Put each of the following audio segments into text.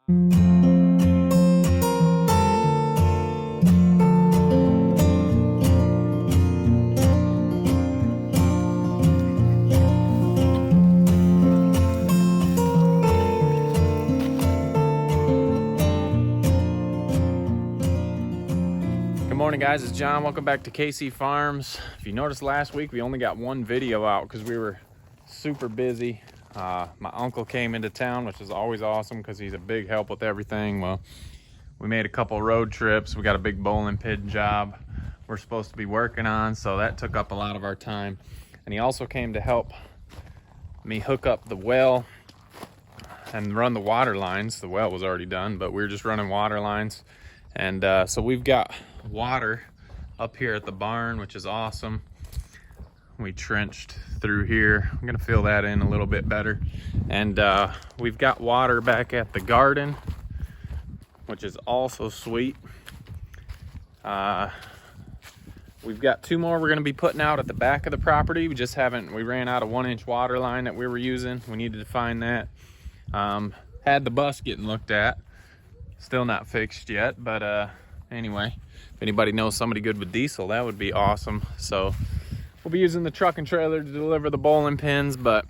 Good morning, guys. It's John. Welcome back to KC Farms. If you noticed last week, we only got one video out because we were super busy. My uncle came into town, which is always awesome because he's a big help with everything. Well, we made a couple road trips. We got a big bowling pin job we're supposed to be working on, so that took up a lot of our time. And he also came to help me hook up the well and run the water lines. The well was already done, but we were just running water lines. And so we've got water up here at the barn, which is awesome. We trenched through here. I'm gonna fill that in a little bit better. And we've got water back at the garden, which is also sweet. We've got two more we're gonna be putting out at the back of the property. We ran out of 1-inch water line that we were using. We needed to find that. Had the bus getting looked at. Still not fixed yet, but anyway, if anybody knows somebody good with diesel, that would be awesome. So we'll be using the truck and trailer to deliver the bowling pins, but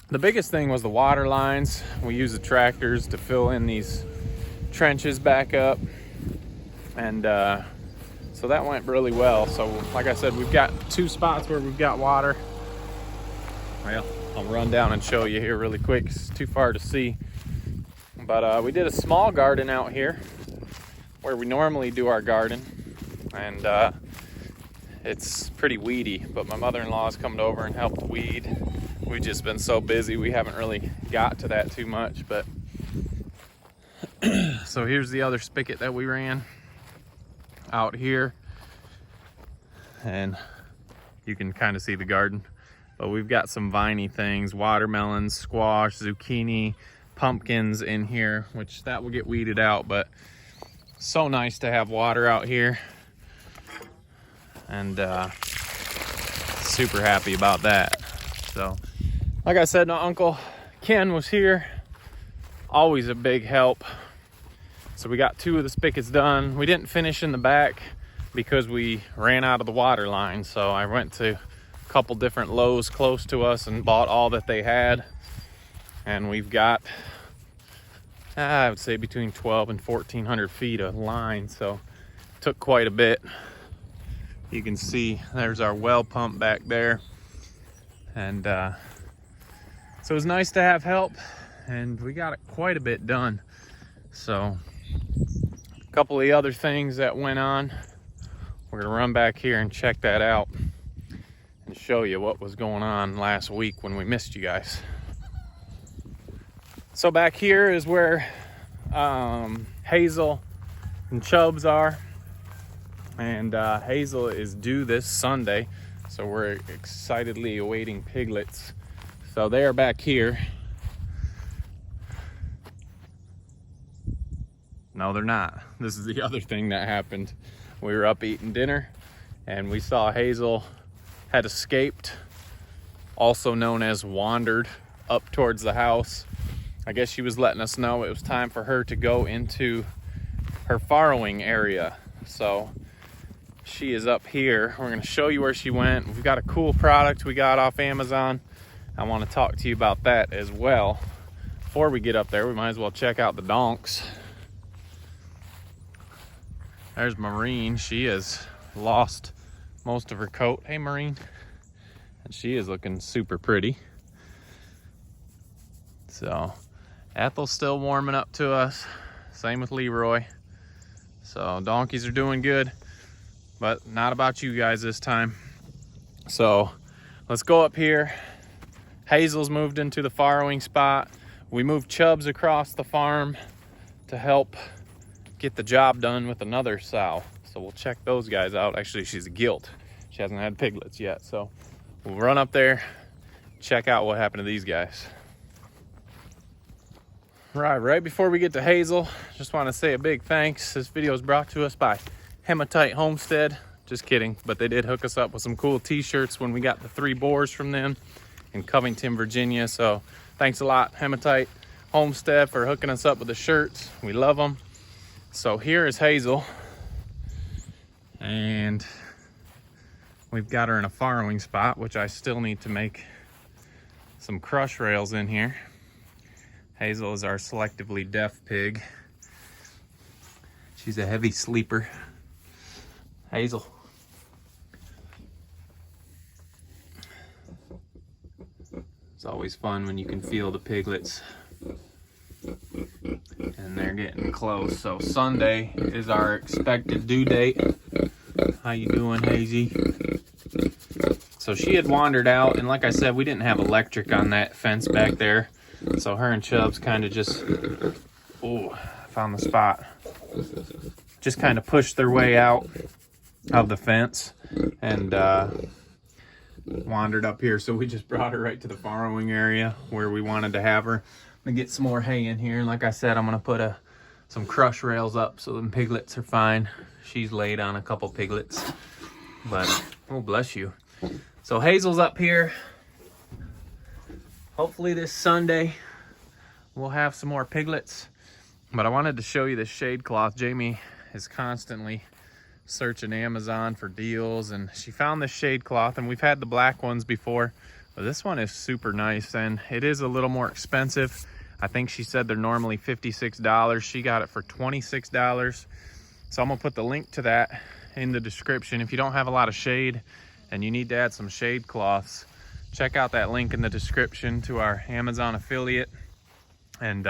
the biggest thing was the water lines. We use the tractors to fill in these trenches back up, and so that went really well. So like I said, we've got two spots where we've got water. Well, I'll run down and show you here really quick. It's too far to see. But we did a small garden out here where we normally do our garden, and it's pretty weedy, but my mother-in-law's come over and helped weed. We've just been so busy we haven't really got to that too much, but so here's the other spigot that we ran out here, and you can kind of see the garden. But we've got some viney things, watermelons, squash, zucchini, pumpkins in here, which that will get weeded out, but so nice to have water out here, and super happy about that. So like I said, my Uncle Ken was here, always a big help. So we got two of the spigots done. We didn't finish in the back because we ran out of the water line, so I went to a couple different Lowe's close to us and bought all that they had. And we've got, I would say, between 12 and 1,400 feet of line, so it took quite a bit. You can see there's our well pump back there. And so it was nice to have help, and we got quite a bit done. So a couple of the other things that went on, we're gonna run back here and check that out and show you what was going on last week when we missed you guys. So back here is where Hazel and Chubbs are, and Hazel is due this Sunday, so we're excitedly awaiting piglets. So they are back here. No, they're not. This is the other thing that happened. We were up eating dinner, and we saw Hazel had escaped, also known as wandered, up towards the house. I guess she was letting us know it was time for her to go into her farrowing area. So she is up here. We're gonna show you where she went. We've got a cool product we got off Amazon. I wanna talk to you about that as well. Before we get up there, we might as well check out the donks. There's Marine. She has lost most of her coat. Hey, Marine. And she is looking super pretty. So Ethel's still warming up to us. Same with Leroy. So donkeys are doing good, but not about you guys this time. So let's go up here. Hazel's moved into the farrowing spot. We moved Chubbs across the farm to help get the job done with another sow. So we'll check those guys out. Actually, she's a gilt. She hasn't had piglets yet. So we'll run up there, check out what happened to these guys. Right before we get to Hazel, just want to say a big thanks. This video is brought to us by Hematite Homestead. Just kidding, but they did hook us up with some cool t-shirts when we got the 3 boars from them in Covington, Virginia. So thanks a lot, Hematite. Homestead for hooking us up with the shirts. We love them. So here is Hazel, and we've got her in a farrowing spot, which I still need to make some crush rails in here. Hazel is our selectively deaf pig. She's a heavy sleeper. Hazel. It's always fun when you can feel the piglets. And they're getting close. So Sunday is our expected due date. How you doing, Hazy? So she had wandered out, and like I said, we didn't have electric on that fence back there. So her and Chubbs kind of just, oh, found the spot. Just kind of pushed their way out of the fence and wandered up here. So we just brought her right to the farrowing area where we wanted to have her. I'm gonna get some more hay in here, and like I said, I'm gonna put some crush rails up so them piglets are fine. She's laid on a couple piglets, but oh, bless you. So Hazel's up here. Hopefully this Sunday we'll have some more piglets. But I wanted to show you this shade cloth. Jamie is constantly searching Amazon for deals, and she found this shade cloth, and we've had the black ones before, but this one is super nice, and it is a little more expensive. I think she said they're normally $56. She got it for $26. So I'm gonna put the link to that in the description. If you don't have a lot of shade and you need to add some shade cloths, check out that link in the description to our Amazon affiliate and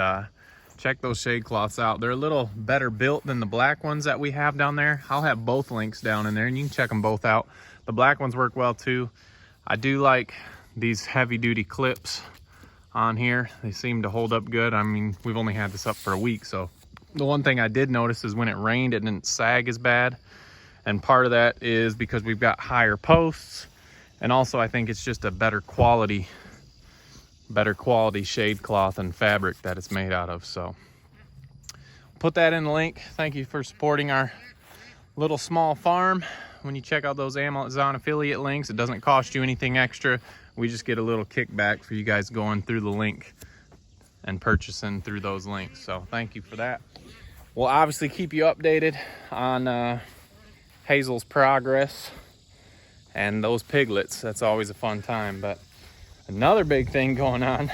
check those shade cloths out. They're a little better built than the black ones that we have down there. I'll have both links down in there and you can check them both out. The black ones work well too. I do like these heavy duty clips on here. They seem to hold up good. I mean, we've only had this up for a week, so the one thing I did notice is when it rained, it didn't sag as bad, and part of that is because we've got higher posts, and also I think it's just a better quality shade cloth and fabric that it's made out of. So put that in the link. Thank you for supporting our little small farm. When you check out those Amazon affiliate links, it doesn't cost you anything extra. We just get a little kickback for you guys going through the link and purchasing through those links. So thank you for that. We'll obviously keep you updated on Hazel's progress and those piglets. That's always a fun time. But another big thing going on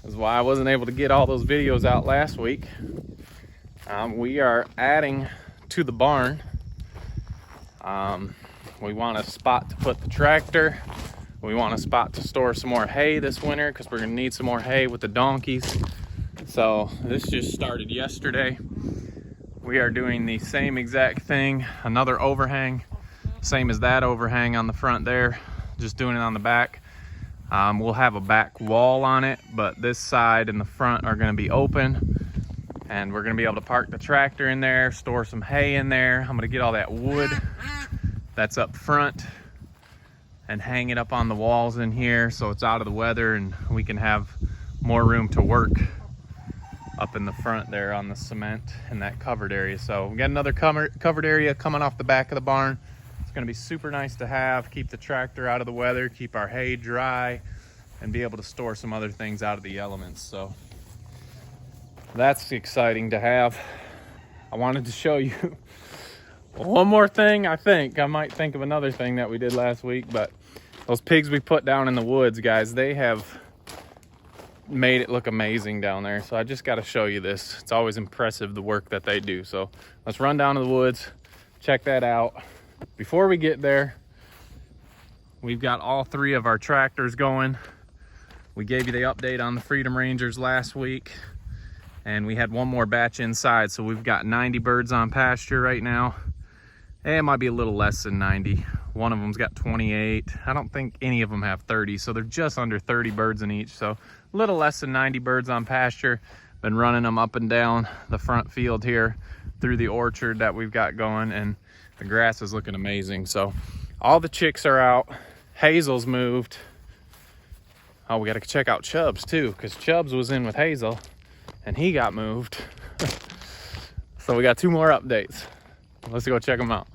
is why I wasn't able to get all those videos out last week. We are adding to the barn. We want a spot to put the tractor. We want a spot to store some more hay this winter because we're gonna need some more hay with the donkeys. So this just started yesterday. We are doing the same exact thing, another overhang, same as that overhang on the front there, just doing it on the back. We'll have a back wall on it, but this side and the front are gonna be open, and we're gonna be able to park the tractor in there, store some hay in there. I'm gonna get all that wood that's up front and hang it up on the walls in here so it's out of the weather and we can have more room to work up in the front there on the cement in that covered area. So we got another covered area coming off the back of the barn. It's gonna be super nice to have, keep the tractor out of the weather, keep our hay dry, and be able to store some other things out of the elements. So that's exciting to have. I wanted to show you one more thing. I might think of another thing that we did last week, but those pigs we put down in the woods, guys, they have made it look amazing down there. So I just got to show you this. It's always impressive the work that they do. So let's run down to the woods, check that out. Before we get there, we've got all three of our tractors going. We gave you the update on the Freedom Rangers last week, and we had one more batch inside. So we've got 90 birds on pasture right now. It might be a little less than 90. One of them's got 28. I don't think any of them have 30, so they're just under 30 birds in each. So a little less than 90 birds on pasture. Been running them up and down the front field here through the orchard that we've got going, and the grass is looking amazing. So all the chicks are out. Hazel's moved. Oh, we got to check out Chubbs too, because Chubbs was in with Hazel and he got moved. So we got two more updates. Let's go check them out.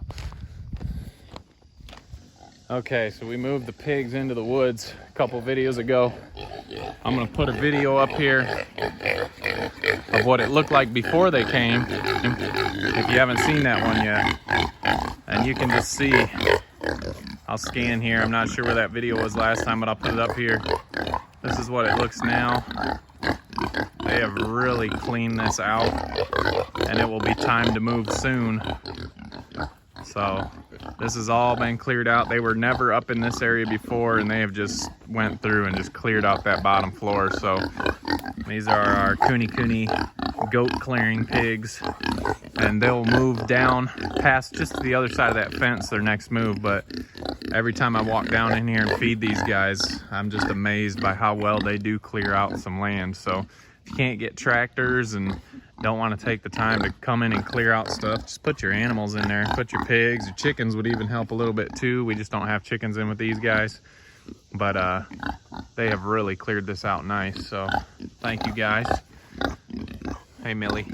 Okay, so we moved the pigs into the woods a couple videos ago. I'm gonna put a video up here of what it looked like before they came, if you haven't seen that one yet. And you can just see, I'll scan here, I'm not sure where that video was last time, but I'll put it up here. This is what it looks now. They have really cleaned this out, and it will be time to move soon. So this has all been cleared out. They were never up in this area before, and they have just went through and just cleared out that bottom floor. So these are our Kune goat clearing pigs, and they'll move down past just to the other side of that fence, their next move. But every time I walk down in here and feed these guys, I'm just amazed by how well they do clear out some land. So if you can't get tractors and don't want to take the time to come in and clear out stuff, just put your animals in there. Put your pigs, your chickens would even help a little bit too. We just don't have chickens in with these guys, but they have really cleared this out nice. So thank you guys. Hey Millie.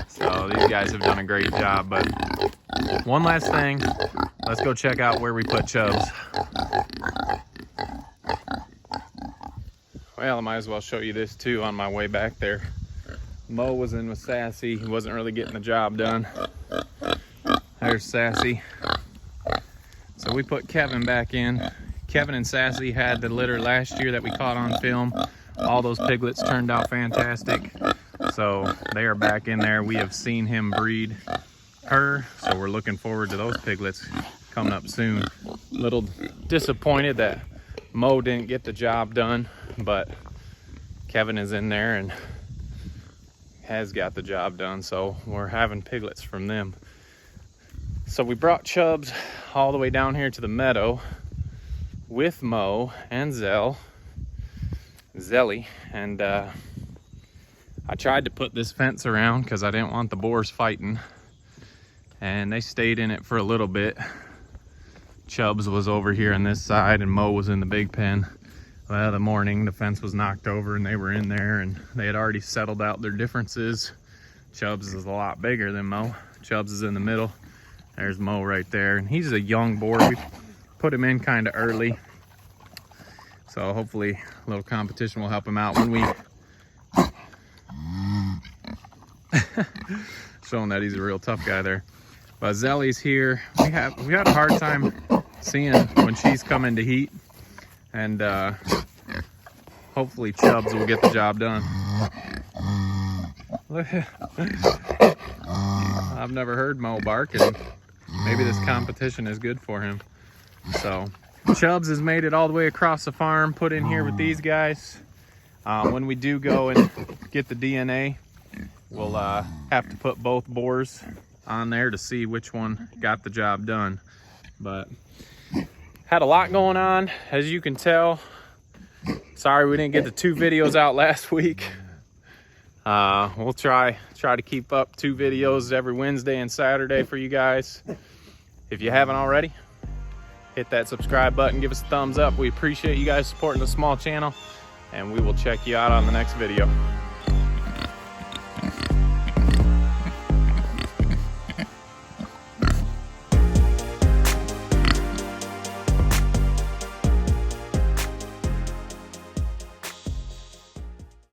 So these guys have done a great job. But one last thing, let's go check out where we put Chubbs. Well, I might as well show you this too on my way back there. Mo was in with Sassy. He wasn't really getting the job done. There's Sassy. So we put Kevin back in. Kevin and Sassy had the litter last year that we caught on film. All those piglets turned out fantastic. So they are back in there. We have seen him breed her, so we're looking forward to those piglets coming up soon. Little disappointed that Mo didn't get the job done, but Kevin is in there and has got the job done, so we're having piglets from them. So we brought Chubbs all the way down here to the meadow with Mo and Zelly, and I tried to put this fence around because I didn't want the boars fighting, and they stayed in it for a little bit. Chubbs was over here on this side and Mo was in the big pen. Well, the morning the fence was knocked over and they were in there, and they had already settled out their differences. Chubbs is a lot bigger than Mo. Chubbs is in the middle. There's Mo right there, and he's a young boar. We put him in kind of early, so hopefully a little competition will help him out when we showing that he's a real tough guy there. But Zelly's here. We had a hard time seeing when she's coming to heat, and hopefully Chubbs will get the job done. I've never heard Mo bark, and maybe this competition is good for him. So Chubbs has made it all the way across the farm, put in here with these guys. When we do go and get the DNA, we'll have to put both boars on there to see which one got the job done. But had a lot going on, as you can tell. Sorry we didn't get the 2 videos out last week. We'll try to keep up 2 videos every Wednesday and Saturday for you guys. If you haven't already, hit that subscribe button, give us a thumbs up. We appreciate you guys supporting the small channel, and we will check you out on the next video.